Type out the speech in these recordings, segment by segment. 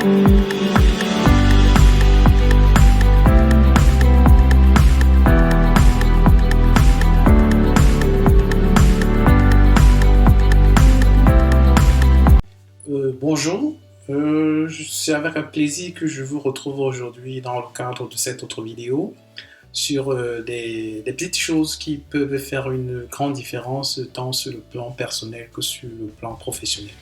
Bonjour, c'est avec un plaisir que je vous retrouve aujourd'hui dans le cadre de cette autre vidéo sur des petites choses qui peuvent faire une grande différence tant sur le plan personnel que sur le plan professionnel.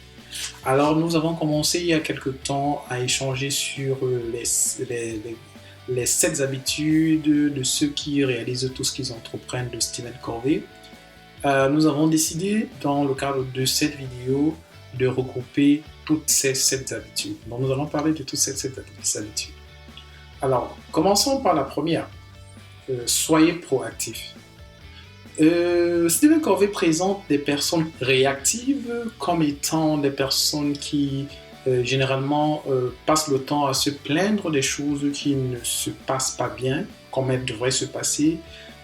Alors nous avons commencé il y a quelque temps à échanger sur les 7 habitudes de ceux qui réalisent tout ce qu'ils entreprennent de Stephen Covey. Nous avons décidé dans le cadre de cette vidéo de regrouper toutes ces 7 habitudes. Donc nous allons parler de toutes ces 7 habitudes. Alors, commençons par la première. Soyez proactif. Stephen Covey présente des personnes réactives comme étant des personnes qui généralement passent le temps à se plaindre des choses qui ne se passent pas bien, comme elles devraient se passer,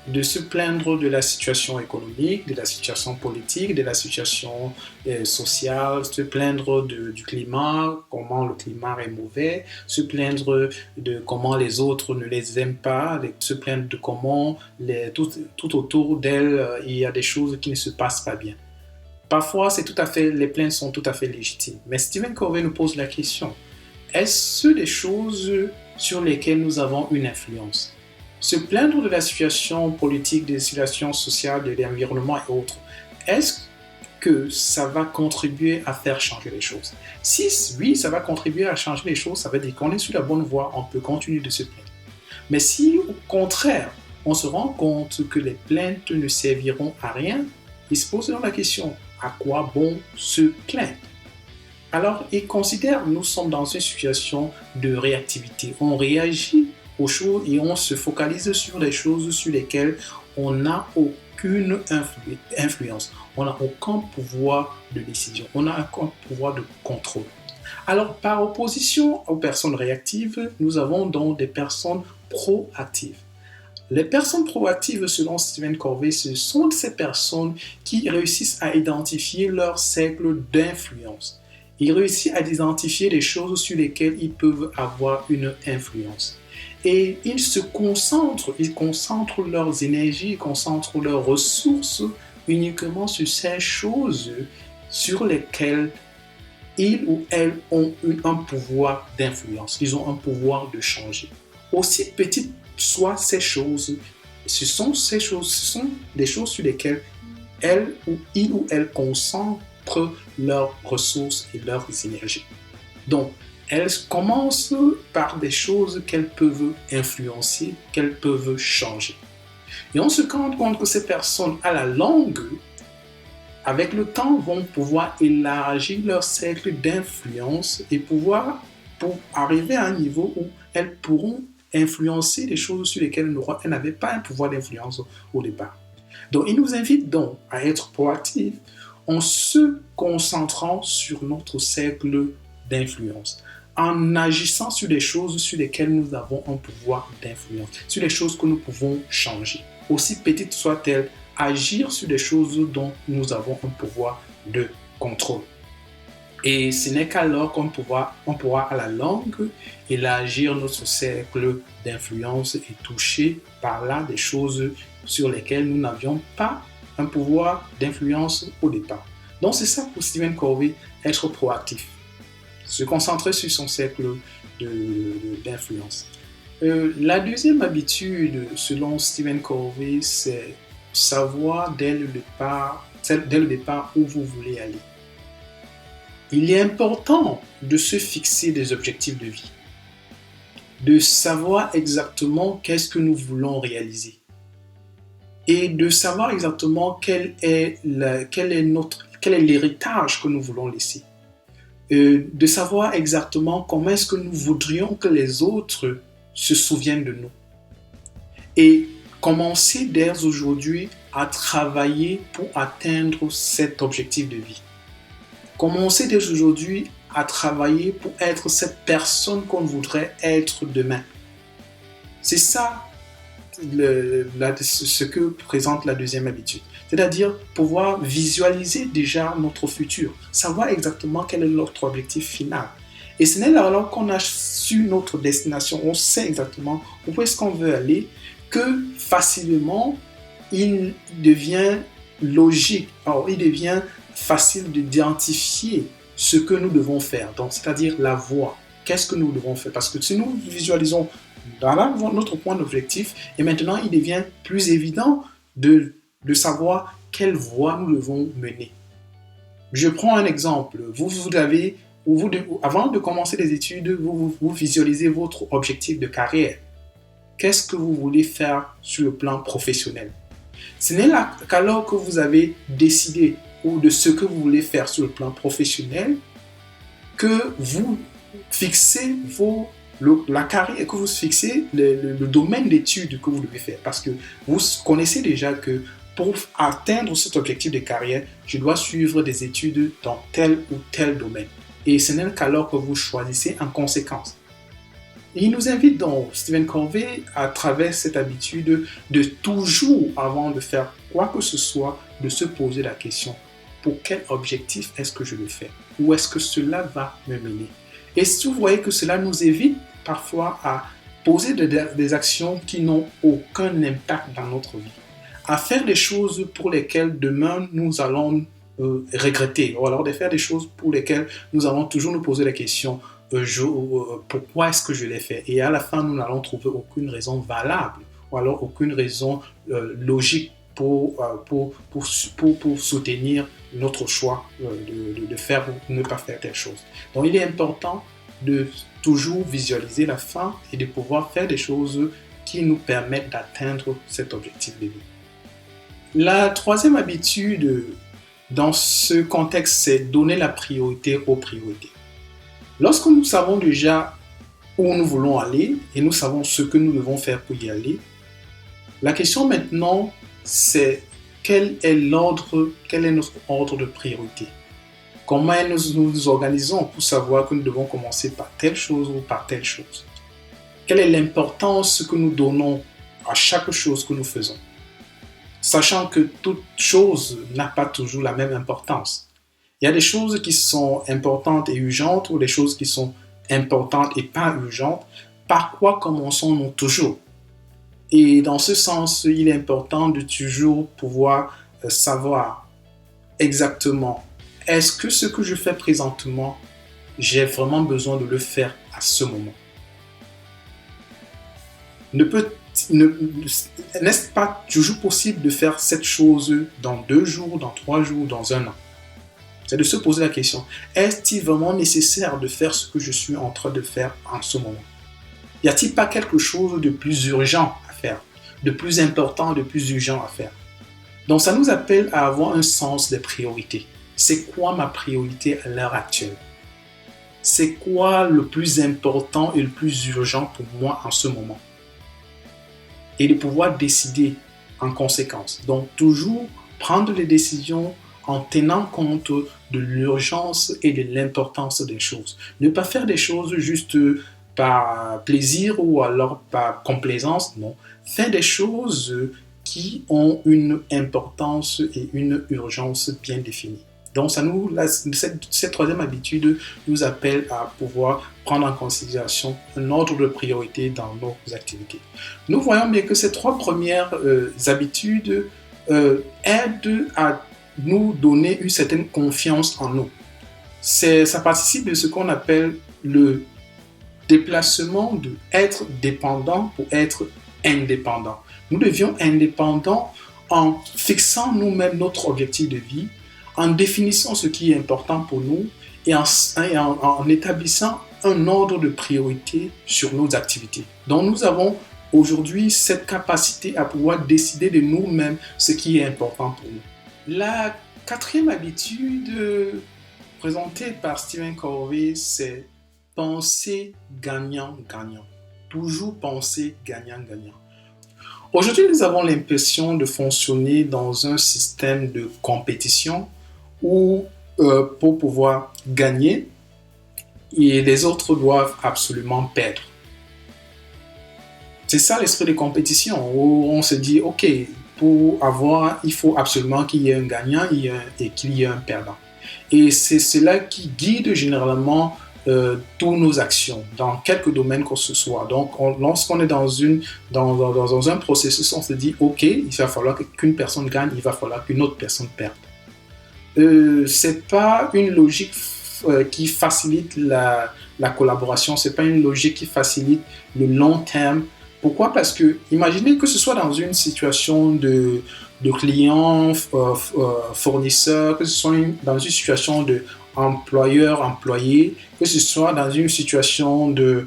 de se plaindre de la situation économique, de la situation politique, de la situation sociale, se plaindre du climat, comment le climat est mauvais, se plaindre de comment les autres ne les aiment pas, se plaindre de comment tout autour d'elles, il y a des choses qui ne se passent pas bien. Parfois, les plaintes sont tout à fait légitimes. Mais Stephen Covey nous pose la question, est-ce des choses sur lesquelles nous avons une influence ? Se plaindre de la situation politique, des situations sociales, de l'environnement et autres, est-ce que ça va contribuer à faire changer les choses? Si oui, ça va contribuer à changer les choses, ça veut dire qu'on est sur la bonne voie, on peut continuer de se plaindre. Mais si au contraire, on se rend compte que les plaintes ne serviront à rien, il se pose donc la question, à quoi bon se plaindre? Alors, il considère, nous sommes dans une situation de réactivité, on réagit aux choses et on se focalise sur les choses sur lesquelles on n'a aucune influence, on n'a aucun pouvoir de décision, on n'a aucun pouvoir de contrôle. Alors, par opposition aux personnes réactives, nous avons donc des personnes proactives. Les personnes proactives, selon Stephen Covey, ce sont ces personnes qui réussissent à identifier leur cercle d'influence. Ils réussissent à identifier les choses sur lesquelles ils peuvent avoir une influence. Et ils concentrent leurs énergies, ils concentrent leurs ressources uniquement sur ces choses sur lesquelles ils ou elles ont un pouvoir d'influence, ils ont un pouvoir de changer. Aussi petites soient ces choses, ce sont des choses sur lesquelles ils ou elles concentrent leurs ressources et leurs énergies. Donc, elles commencent par des choses qu'elles peuvent influencer, qu'elles peuvent changer. Et on se rend compte que ces personnes, à la longue, avec le temps, vont pouvoir élargir leur cercle d'influence et pour arriver à un niveau où elles pourront influencer les choses sur lesquelles elles n'avaient pas un pouvoir d'influence au départ. Donc, il nous invite donc à être proactifs en se concentrant sur notre cercle d'influence, en agissant sur les choses sur lesquelles nous avons un pouvoir d'influence, sur les choses que nous pouvons changer. Aussi petites soient-elles, agir sur les choses dont nous avons un pouvoir de contrôle. Et ce n'est qu'alors qu'on pourra à la longue élargir notre cercle d'influence et toucher par là des choses sur lesquelles nous n'avions pas un pouvoir d'influence au départ. Donc c'est ça pour Stephen Covey, être proactif. Se concentrer sur son cercle d'influence. La deuxième habitude, selon Stephen Covey, c'est savoir dès le départ où vous voulez aller. Il est important de se fixer des objectifs de vie, de savoir exactement qu'est-ce que nous voulons réaliser et de savoir exactement quel est l'héritage que nous voulons laisser. De savoir exactement comment est-ce que nous voudrions que les autres se souviennent de nous. Et commencer dès aujourd'hui à travailler pour atteindre cet objectif de vie. Commencer dès aujourd'hui à travailler pour être cette personne qu'on voudrait être demain. C'est ça ce que présente la deuxième habitude. C'est-à-dire pouvoir visualiser déjà notre futur, savoir exactement quel est notre objectif final Et ce n'est là alors qu'on a su notre destination, on sait exactement où est-ce qu'on veut aller, que facilement, il devient logique, alors il devient facile d'identifier ce que nous devons faire, donc c'est-à-dire la voie. Qu'est-ce que nous devons faire? Parce que si nous visualisons dans notre point d'objectif, et maintenant il devient plus évident de savoir quelle voie nous devons mener. Je prends un exemple. Avant de commencer les études, vous visualisez votre objectif de carrière. Qu'est-ce que vous voulez faire sur le plan professionnel? Ce n'est là qu'alors que vous avez décidé ou de ce que vous voulez faire sur le plan professionnel que vous fixez la carrière, que vous fixez le domaine d'études que vous devez faire. Parce que vous connaissez déjà que pour atteindre cet objectif de carrière, je dois suivre des études dans tel ou tel domaine. Et ce n'est qu'alors que vous choisissez en conséquence. Il nous invite donc, Stephen Covey, à travers cette habitude de toujours, avant de faire quoi que ce soit, de se poser la question, pour quel objectif est-ce que je le fais? Où est-ce que cela va me mener? Et si vous voyez que cela nous évite parfois à poser des actions qui n'ont aucun impact dans notre vie, à faire des choses pour lesquelles demain nous allons regretter, ou alors de faire des choses pour lesquelles nous allons toujours nous poser la question, pourquoi est-ce que je l'ai fait? Et à la fin, nous n'allons trouver aucune raison valable, ou alors aucune raison logique pour soutenir notre choix de faire ou ne pas faire telle chose. Donc il est important de toujours visualiser la fin et de pouvoir faire des choses qui nous permettent d'atteindre cet objectif de vie. La troisième habitude dans ce contexte, c'est donner la priorité aux priorités. Lorsque nous savons déjà où nous voulons aller et nous savons ce que nous devons faire pour y aller, la question maintenant, c'est quel est notre ordre de priorité? Comment nous nous organisons pour savoir que nous devons commencer par telle chose ou par telle chose? Quelle est l'importance que nous donnons à chaque chose que nous faisons? Sachant que toute chose n'a pas toujours la même importance. Il y a des choses qui sont importantes et urgentes ou des choses qui sont importantes et pas urgentes. Par quoi commençons-nous toujours? Et dans ce sens, il est important de toujours pouvoir savoir exactement est-ce que ce que je fais présentement, j'ai vraiment besoin de le faire à ce moment? N'est-ce pas toujours possible de faire cette chose dans 2 jours, dans 3 jours, dans 1 an? C'est de se poser la question, est-il vraiment nécessaire de faire ce que je suis en train de faire en ce moment? Y a-t-il pas quelque chose de plus urgent à faire, de plus important, de plus urgent à faire? Donc ça nous appelle à avoir un sens des priorités. C'est quoi ma priorité à l'heure actuelle? C'est quoi le plus important et le plus urgent pour moi en ce moment? Et de pouvoir décider en conséquence. Donc toujours prendre les décisions en tenant compte de l'urgence et de l'importance des choses. Ne pas faire des choses juste par plaisir ou alors par complaisance, non. Faire des choses qui ont une importance et une urgence bien définies. Donc cette troisième habitude nous appelle à pouvoir prendre en considération un ordre de priorité dans nos activités. Nous voyons bien que ces 3 premières habitudes aident à nous donner une certaine confiance en nous. Ça participe de ce qu'on appelle le déplacement de être dépendant pour être indépendant. Nous devions indépendants en fixant nous-mêmes notre objectif de vie, en définissant ce qui est important pour nous et en établissant un ordre de priorité sur nos activités. Donc nous avons aujourd'hui cette capacité à pouvoir décider de nous-mêmes ce qui est important pour nous. La 4e habitude présentée par Stephen Covey, c'est penser gagnant-gagnant. Toujours penser gagnant-gagnant. Aujourd'hui, nous avons l'impression de fonctionner dans un système de compétition où pour pouvoir gagner, et les autres doivent absolument perdre. C'est ça l'esprit de compétition, où on se dit, ok, pour avoir, il faut absolument qu'il y ait un gagnant et qu'il y ait un perdant. Et c'est cela qui guide généralement toutes nos actions, dans quelques domaines que ce soit. Donc, lorsqu'on est dans un processus, on se dit, OK, il va falloir qu'une personne gagne, il va falloir qu'une autre personne perde. C'est pas une logique qui facilite la collaboration, c'est pas une logique qui facilite le long terme. Pourquoi? Parce que imaginez que ce soit dans une situation de client, fournisseur, que ce soit dans une situation de employeur-employé, que ce soit dans une situation de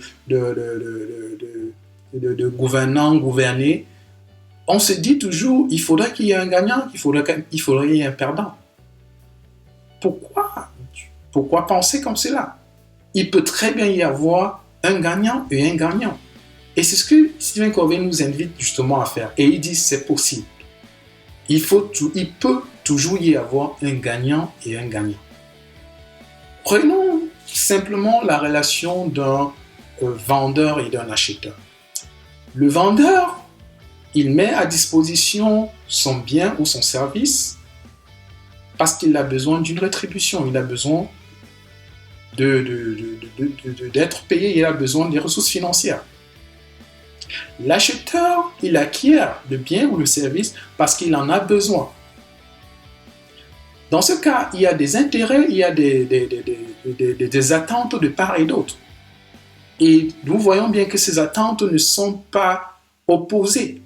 gouvernant-gouverné, on se dit toujours, il faudrait qu'il y ait un gagnant, il faudrait qu'il y ait un perdant. Pourquoi penser comme cela? Il peut très bien y avoir un gagnant et un gagnant. Et c'est ce que Stephen Covey nous invite justement à faire. Et il dit c'est possible. Il peut toujours y avoir un gagnant et un gagnant. Prenons simplement la relation d'un vendeur et d'un acheteur. Le vendeur, il met à disposition son bien ou son service parce qu'il a besoin d'une rétribution, il a besoin d'être payé, il a besoin des ressources financières. L'acheteur, il acquiert le bien ou le service parce qu'il en a besoin. Dans ce cas, il y a des intérêts, il y a des attentes de part et d'autre. Et nous voyons bien que ces attentes ne sont pas opposées.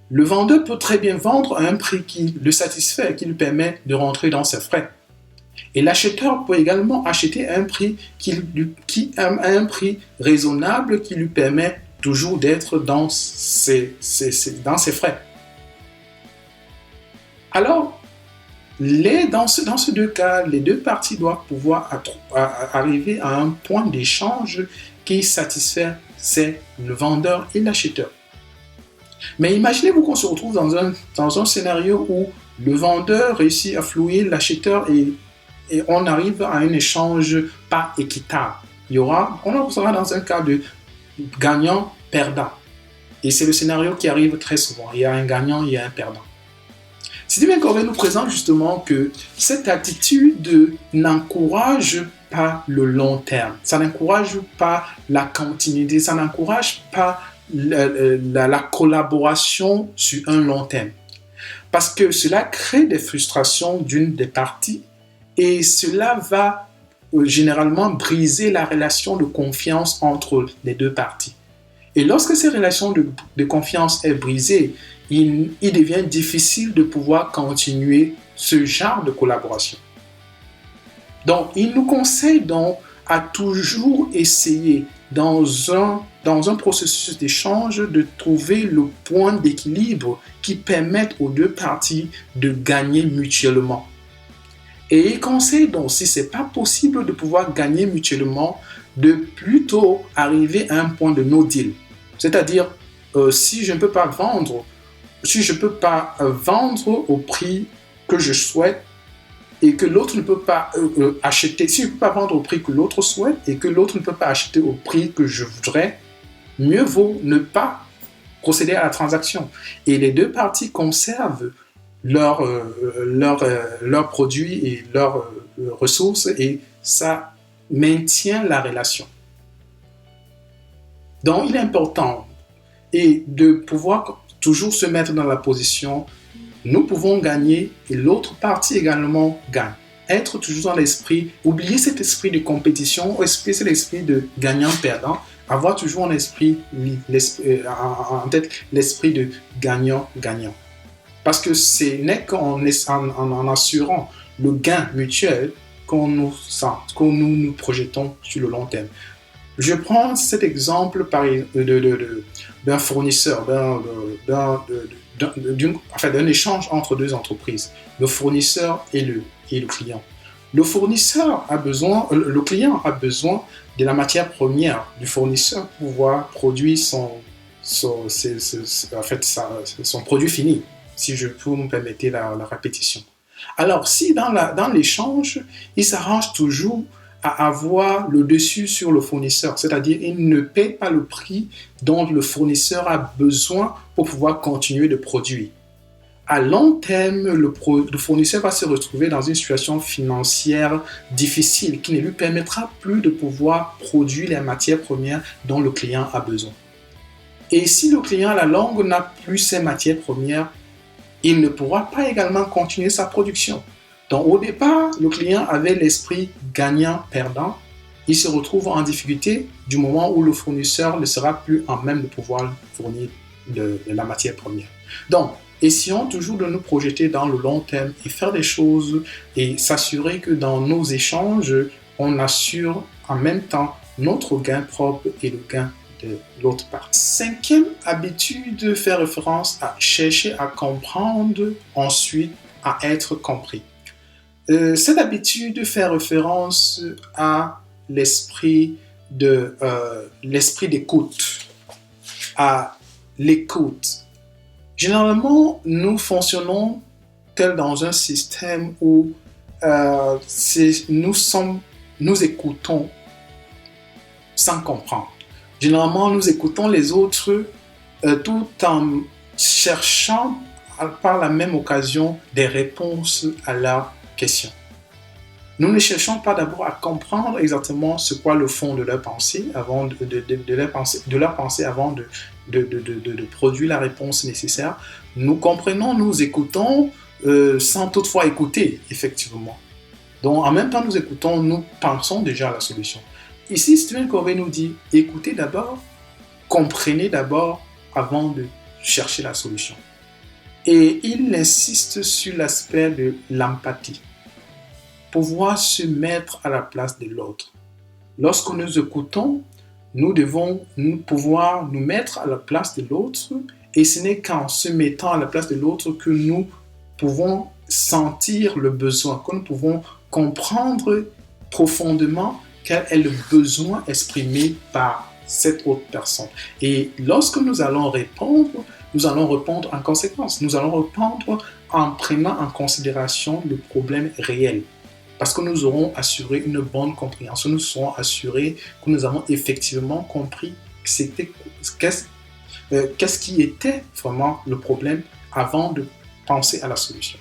Le vendeur peut très bien vendre à un prix qui le satisfait, qui lui permet de rentrer dans ses frais. Et l'acheteur peut également acheter à un prix un prix raisonnable qui lui permet toujours d'être dans ses frais. Alors, dans ces deux cas, les deux parties doivent pouvoir arriver à un point d'échange qui satisfait le vendeur et l'acheteur. Mais imaginez-vous qu'on se retrouve dans un scénario où le vendeur réussit à flouer l'acheteur et on arrive à un échange pas équitable. On sera dans un cas de gagnant-perdant. Et c'est le scénario qui arrive très souvent. Il y a un gagnant, il y a un perdant. Stephen Covey nous présente justement que cette attitude n'encourage pas le long terme. Ça n'encourage pas la continuité, ça n'encourage pas la collaboration sur un long terme. Parce que cela crée des frustrations d'une des parties et cela va généralement briser la relation de confiance entre les deux parties. Et lorsque ces relations de confiance est brisée, il devient difficile de pouvoir continuer ce genre de collaboration. Donc, il nous conseille donc à toujours essayer dans un processus d'échange de trouver le point d'équilibre qui permette aux deux parties de gagner mutuellement. Et il conseille donc, si ce n'est pas possible de pouvoir gagner mutuellement, de plutôt arriver à un point de no deal. C'est-à-dire, si je ne peux pas vendre au prix que je souhaite et que l'autre ne peut pas acheter, si je ne peux pas vendre au prix que l'autre souhaite et que l'autre ne peut pas acheter au prix que je voudrais, mieux vaut ne pas procéder à la transaction. Et les deux parties conservent leurs produits et leurs ressources et ça maintient la relation. Donc, il est important de pouvoir toujours se mettre dans la position, nous pouvons gagner et l'autre partie également gagne. Être toujours dans l'esprit, oublier cet esprit de compétition, cet esprit de gagnant-perdant, avoir toujours en tête l'esprit de gagnant-gagnant. Parce que ce n'est qu'en assurant le gain mutuel qu'on nous projetons sur le long terme. Je prends cet exemple d'un fournisseur, d'un échange entre deux entreprises, le fournisseur et le client. Le client a besoin de la matière première du fournisseur pour pouvoir produire son produit fini, si je peux me permettre la répétition. Alors, si dans l'échange, il s'arrange toujours à avoir le dessus sur le fournisseur, c'est-à-dire il ne paie pas le prix dont le fournisseur a besoin pour pouvoir continuer de produire. à long terme, le fournisseur va se retrouver dans une situation financière difficile qui ne lui permettra plus de pouvoir produire les matières premières dont le client a besoin. Et si le client à la longue n'a plus ces matières premières, il ne pourra pas également continuer sa production. Donc au départ, le client avait l'esprit gagnant-perdant. Il se retrouve en difficulté du moment où le fournisseur ne sera plus en même de pouvoir fournir de la matière première. Donc, essayons toujours de nous projeter dans le long terme et faire des choses et s'assurer que dans nos échanges, on assure en même temps notre gain propre et le gain de l'autre partie. Cinquième habitude fait référence à chercher à comprendre, ensuite à être compris. Cette habitude fait référence à l'esprit d'écoute, à l'écoute. Généralement, nous fonctionnons tel dans un système où nous écoutons sans comprendre. Généralement, nous écoutons les autres tout en cherchant par la même occasion des réponses à leurs questions. Nous ne cherchons pas d'abord à comprendre exactement ce qu'est le fond de leur pensée avant de leur pensée avant de produire la réponse nécessaire. Nous comprenons, nous écoutons sans toutefois écouter, effectivement. Donc, en même temps, nous écoutons, nous pensons déjà à la solution. Ici, Stephen Covey nous dit, écoutez d'abord, comprenez d'abord avant de chercher la solution. Et il insiste sur l'aspect de l'empathie. Pouvoir se mettre à la place de l'autre. Lorsque nous écoutons, nous devons pouvoir nous mettre à la place de l'autre et ce n'est qu'en se mettant à la place de l'autre que nous pouvons sentir le besoin, que nous pouvons comprendre profondément quel est le besoin exprimé par cette autre personne. Et lorsque nous allons répondre en conséquence. Nous allons répondre en prenant en considération le problème réel. Parce que nous aurons assuré une bonne compréhension, nous serons assurés que nous avons effectivement compris qu'est-ce qui était vraiment le problème avant de penser à la solution.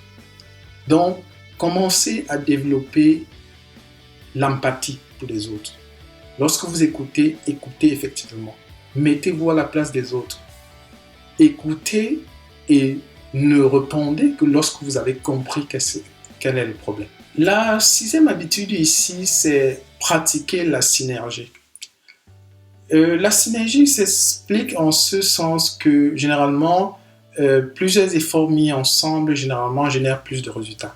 Donc, commencez à développer l'empathie pour les autres. Lorsque vous écoutez, écoutez effectivement. Mettez-vous à la place des autres. Écoutez et ne répondez que lorsque vous avez compris quel est le problème. La sixième habitude ici, c'est pratiquer la synergie. La synergie s'explique en ce sens que généralement, plusieurs efforts mis ensemble généralement génèrent plus de résultats.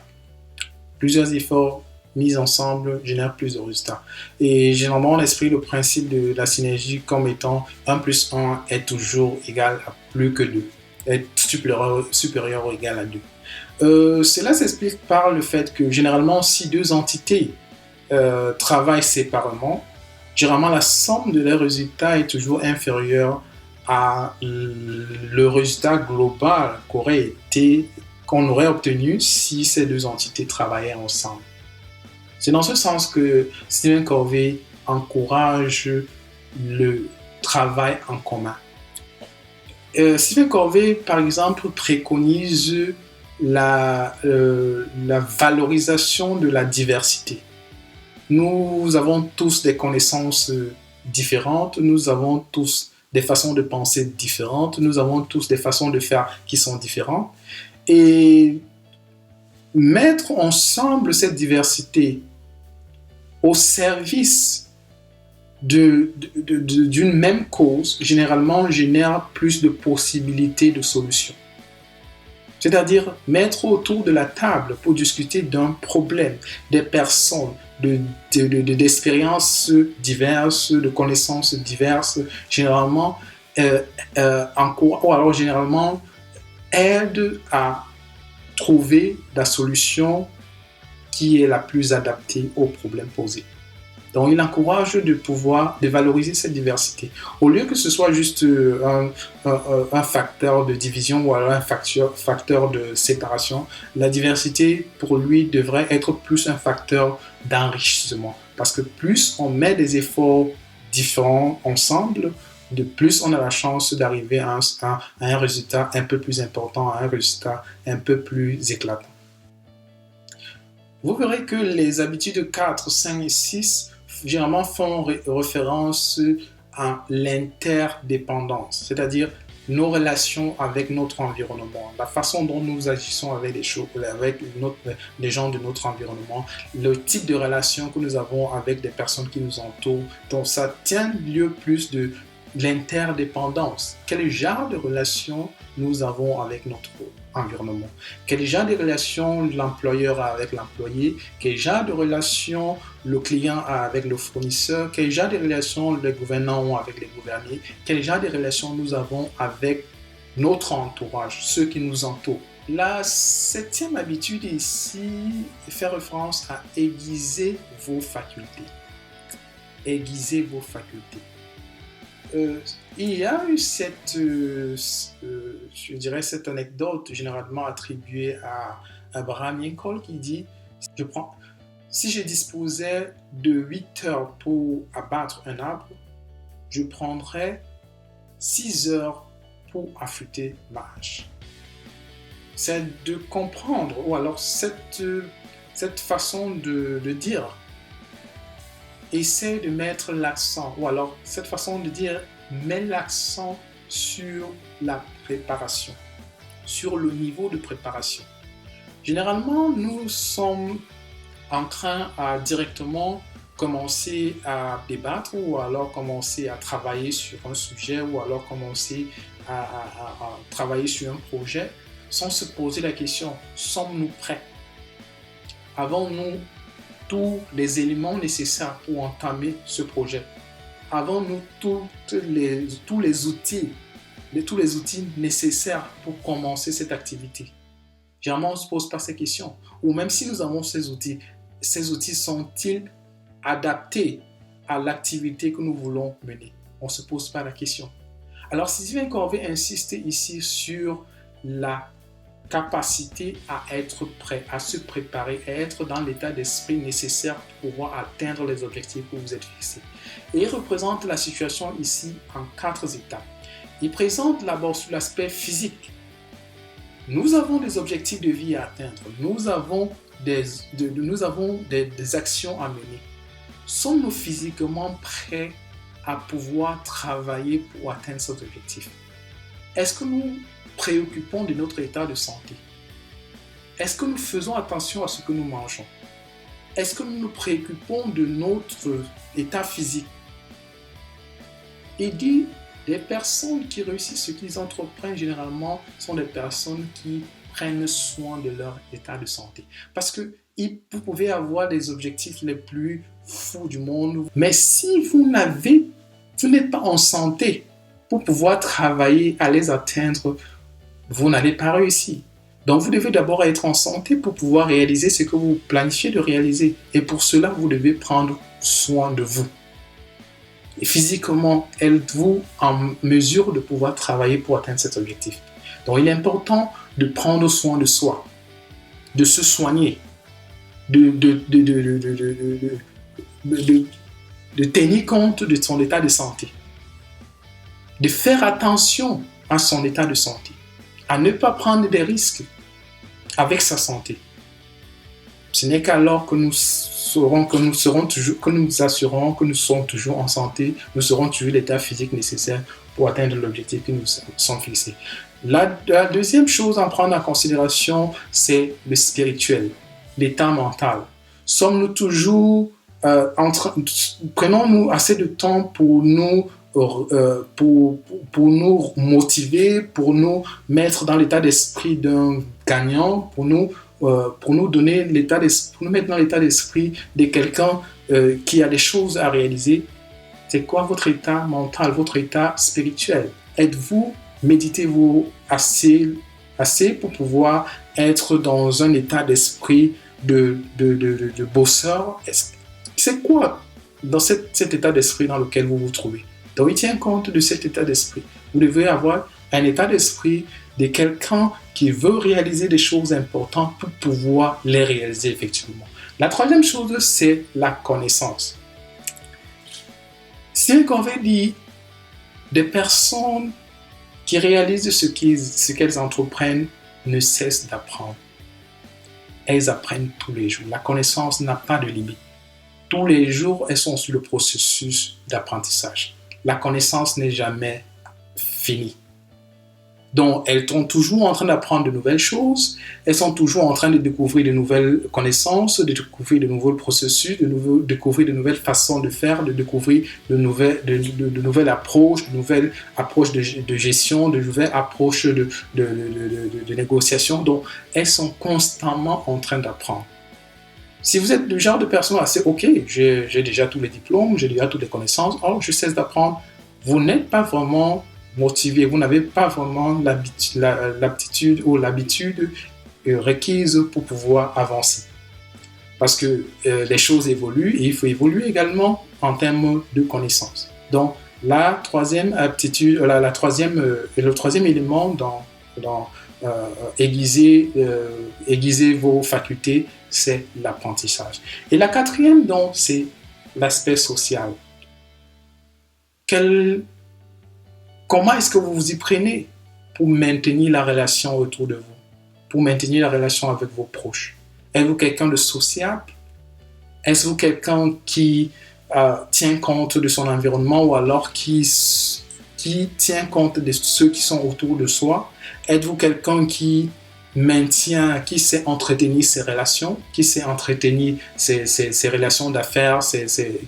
Plusieurs efforts mis ensemble génèrent plus de résultats. Et généralement, on exprime le principe de la synergie comme étant 1 plus 1 est toujours égal à plus que 2, est supérieur ou égal à 2. Cela s'explique par le fait que généralement, si deux entités travaillent séparément, généralement la somme de leurs résultats est toujours inférieure à le résultat global qu'on aurait obtenu si ces deux entités travaillaient ensemble. C'est dans ce sens que Stephen Covey encourage le travail en commun. Stephen Covey, par exemple, préconise la valorisation de la diversité. Nous avons tous des connaissances différentes, nous avons tous des façons de penser différentes, nous avons tous des façons de faire qui sont différentes. Et mettre ensemble cette diversité au service d'une même cause, généralement, génère plus de possibilités de solutions. C'est-à-dire mettre autour de la table pour discuter d'un problème, des personnes, d'expériences diverses, de connaissances diverses, généralement, ou alors généralement aide à trouver la solution qui est la plus adaptée au problème posé. Donc, il encourage de valoriser cette diversité. Au lieu que ce soit juste un facteur de division ou alors un facteur de séparation, la diversité, pour lui, devrait être plus un facteur d'enrichissement. Parce que plus on met des efforts différents ensemble, de plus on a la chance d'arriver à un résultat un peu plus important, à un résultat un peu plus éclatant. Vous verrez que les habitudes 4, 5 et 6 généralement font référence à l'interdépendance, c'est-à-dire nos relations avec notre environnement, la façon dont nous agissons avec les gens de notre environnement, le type de relation que nous avons avec des personnes qui nous entourent. Donc ça tient lieu plus de l'interdépendance. Quel genre de relation nous avons avec notre environnement? Quel genre de relation l'employeur a avec l'employé? Quel genre de relation le client a avec le fournisseur? Quel genre de relation les gouvernants ont avec les gouvernés? Quel genre de relation nous avons avec notre entourage, ceux qui nous entourent? La 7e habitude ici fait référence à aiguiser vos facultés. Aiguiser vos facultés. Il y a eu cette anecdote généralement attribuée à Abraham Lincoln qui dit si je disposais de 8 heures pour abattre un arbre, je prendrais 6 heures pour affûter ma hache. C'est de comprendre, ou alors cette façon de dire, essaie de mettre l'accent, ou alors cette façon de dire, met l'accent sur la préparation, sur le niveau de préparation. Généralement, nous sommes en train à directement commencer à débattre ou alors commencer à travailler sur un sujet ou alors commencer à travailler sur un projet sans se poser la question, sommes-nous prêts? Avons-nous tous les éléments nécessaires pour entamer ce projet? Avons-nous tous les outils nécessaires pour commencer cette activité? Généralement, on ne se pose pas ces questions. Ou même si nous avons ces outils sont-ils adaptés à l'activité que nous voulons mener? On ne se pose pas la question. Alors, Sylvain Corvée insiste ici sur la capacité à être prêt, à se préparer, à être dans l'état d'esprit nécessaire pour pouvoir atteindre les objectifs que vous êtes fixés. Et il représente la situation ici en 4 étapes. Il présente d'abord sur l'aspect physique. Nous avons des objectifs de vie à atteindre. Nous avons des actions à mener. Sommes-nous physiquement prêts à pouvoir travailler pour atteindre cet objectif? Est-ce que nous préoccupons de notre état de santé? Est-ce que nous faisons attention à ce que nous mangeons? Est-ce que nous nous préoccupons de notre état physique? Il dit, les personnes qui réussissent ce qu'ils entreprennent généralement sont des personnes qui prennent soin de leur état de santé. Parce que vous pouvez avoir des objectifs les plus fous du monde, mais si vous n'êtes pas en santé pour pouvoir travailler à les atteindre, vous n'allez pas réussir. Donc vous devez d'abord être en santé pour pouvoir réaliser ce que vous planifiez de réaliser. Et pour cela, vous devez prendre soin de vous. Et physiquement, êtes-vous en mesure de pouvoir travailler pour atteindre cet objectif? Donc il est important de prendre soin de soi, de se soigner, de tenir compte de son état de santé, de faire attention à son état de santé, à ne pas prendre des risques avec sa santé. Ce n'est qu'alors que nous assurons que nous sommes toujours en santé, nous aurons toujours l'état physique nécessaire pour atteindre l'objectif que nous sommes fixés. La deuxième chose à prendre en considération, c'est le spirituel, l'état mental. Sommes-nous toujours prenons-nous assez de temps pour nous motiver, pour nous mettre dans l'état d'esprit d'un gagnant, pour nous donner pour nous mettre dans l'état d'esprit de quelqu'un qui a des choses à réaliser? C'est quoi votre état mental, votre état spirituel? Méditez-vous assez pour pouvoir être dans un état d'esprit de bosseur? C'est quoi dans cet état d'esprit dans lequel vous vous trouvez? Donc il tient compte de cet état d'esprit. Vous devez avoir un état d'esprit de quelqu'un qui veut réaliser des choses importantes pour pouvoir les réaliser effectivement. La troisième chose, c'est la connaissance. Sylvain Corvée dit, Des personnes qui réalisent ce qu'elles entreprennent ne cessent d'apprendre. Elles apprennent tous les jours. La connaissance n'a pas de limite. Tous les jours, elles sont sur le processus d'apprentissage. La connaissance n'est jamais finie. Donc, elles sont toujours en train d'apprendre de nouvelles choses, elles sont toujours en train de découvrir de nouvelles connaissances, de découvrir de nouveaux processus, de découvrir de nouvelles façons de faire, de découvrir de nouvelles approches, de gestion, de nouvelles approches de négociation. Donc, elles sont constamment en train d'apprendre. Si vous êtes le genre de personne assez OK, j'ai déjà tous les diplômes, j'ai déjà toutes les connaissances, oh, je cesse d'apprendre, vous n'êtes pas vraiment motivé, vous n'avez pas vraiment l'aptitude ou l'habitude requise pour pouvoir avancer. Parce que les choses évoluent et il faut évoluer également en termes de connaissances. Donc, le troisième élément dans aiguiser vos facultés, c'est l'apprentissage. Et la quatrième, donc, c'est l'aspect social. Comment est-ce que vous vous y prenez pour maintenir la relation autour de vous, pour maintenir la relation avec vos proches? Êtes-vous quelqu'un de sociable? Êtes-vous quelqu'un qui tient compte de son environnement ou alors qui tient compte de ceux qui sont autour de soi? Êtes-vous quelqu'un qui sait entretenir ses relations, qui sait entretenir ses relations d'affaires,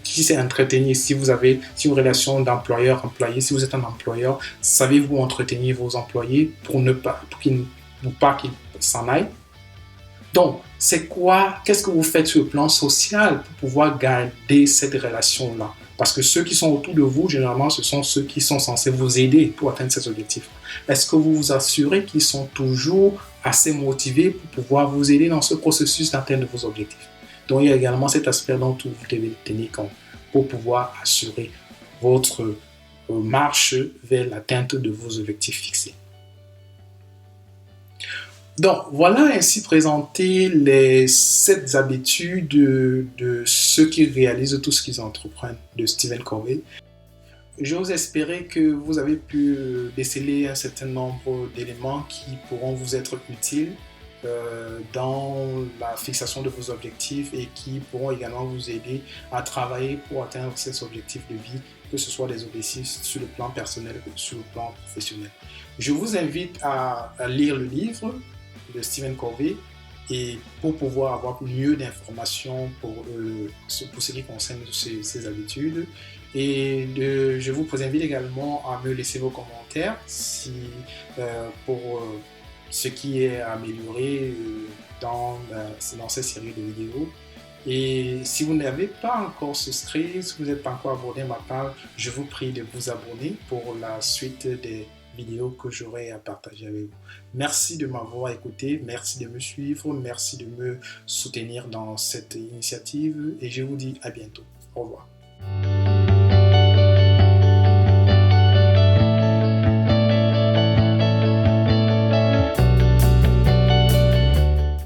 qui sait entretenir si vous avez une relation d'employeur-employé, si vous êtes un employeur, savez-vous entretenir vos employés pour qu'ils s'en aillent? Donc, qu'est-ce que vous faites sur le plan social pour pouvoir garder cette relation-là? Parce que ceux qui sont autour de vous, généralement, ce sont ceux qui sont censés vous aider pour atteindre ces objectifs. Est-ce que vous vous assurez qu'ils sont toujours assez motivés pour pouvoir vous aider dans ce processus d'atteinte de vos objectifs? Donc, il y a également cet aspect dont vous devez tenir compte pour pouvoir assurer votre marche vers l'atteinte de vos objectifs fixés. Donc, voilà ainsi présenté les 7 habitudes de ceux qui réalisent tout ce qu'ils entreprennent de Stephen Covey. J'ose espérer que vous avez pu déceler un certain nombre d'éléments qui pourront vous être utiles dans la fixation de vos objectifs et qui pourront également vous aider à travailler pour atteindre ces objectifs de vie, que ce soit des objectifs sur le plan personnel ou sur le plan professionnel. Je vous invite à lire le livre de Stephen Covey et pour pouvoir avoir mieux d'informations pour ce qui concerne ces habitudes. Et je vous invite également à me laisser vos commentaires pour ce qui est amélioré dans cette série de vidéos. Et si vous n'avez pas encore souscrit, si vous n'êtes pas encore abonné à ma page, je vous prie de vous abonner pour la suite des vidéos que j'aurai à partager avec vous. Merci de m'avoir écouté, merci de me suivre, merci de me soutenir dans cette initiative et je vous dis à bientôt. Au revoir.